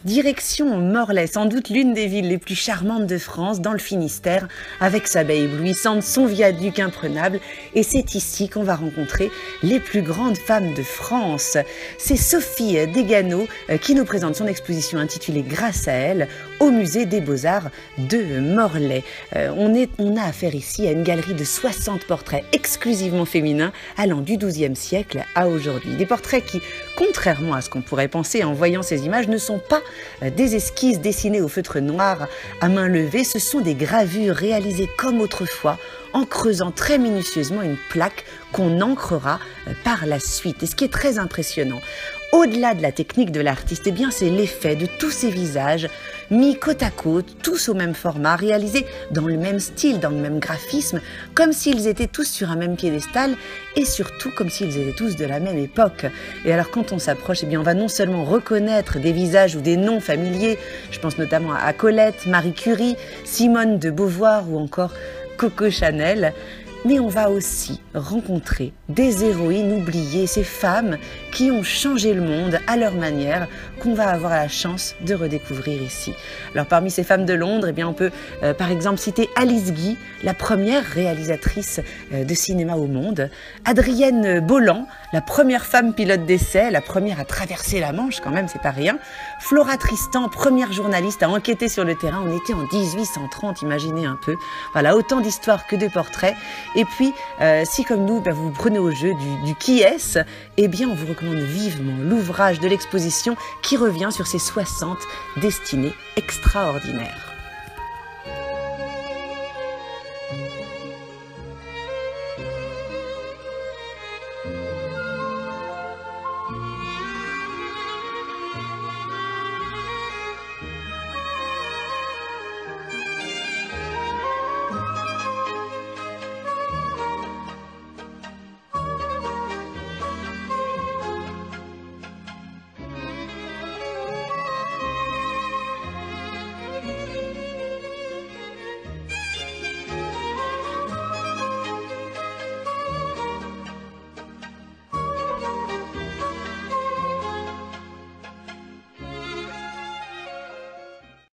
Direction Morlaix, sans doute l'une des villes les plus charmantes de France, dans le Finistère, avec sa baie éblouissante, son viaduc imprenable. Et c'est ici qu'on va rencontrer les plus grandes femmes de France. C'est Sophie Degano qui nous présente son exposition intitulée Grâce à elle au musée des Beaux-Arts de Morlaix. On a affaire ici à une galerie de 60 portraits exclusivement féminins allant du XIIe siècle à aujourd'hui. Des portraits qui, contrairement à ce qu'on pourrait penser en voyant ces images, ne sont pas des esquisses dessinées au feutre noir à main levée, ce sont des gravures réalisées comme autrefois en creusant très minutieusement une plaque qu'on ancrera par la suite. Et ce qui est très impressionnant, au-delà de la technique de l'artiste, eh bien c'est l'effet de tous ces visages mis côte à côte, tous au même format, réalisés dans le même style, dans le même graphisme, comme s'ils étaient tous sur un même piédestal et surtout comme s'ils étaient tous de la même époque. Et alors quand on s'approche, eh bien on va non seulement reconnaître des visages ou des noms familiers, je pense notamment à Colette, Marie Curie, Simone de Beauvoir ou encore Coco Chanel, mais on va aussi rencontrer des héroïnes oubliées, ces femmes qui ont changé le monde à leur manière, qu'on va avoir la chance de redécouvrir ici. Alors parmi ces femmes de Londres, eh bien, on peut par exemple citer Alice Guy, la première réalisatrice de cinéma au monde, Adrienne Bolland, la première femme pilote d'essai, la première à traverser la Manche, quand même, c'est pas rien, Flora Tristan, première journaliste à enquêter sur le terrain, on était en 1830, imaginez un peu. Voilà, autant d'histoires que de portraits. Et puis, si comme nous, vous vous prenez au jeu du qui est-ce, eh bien, on vous recommande vivement l'ouvrage de l'exposition qui revient sur ces 60 destinées extraordinaires.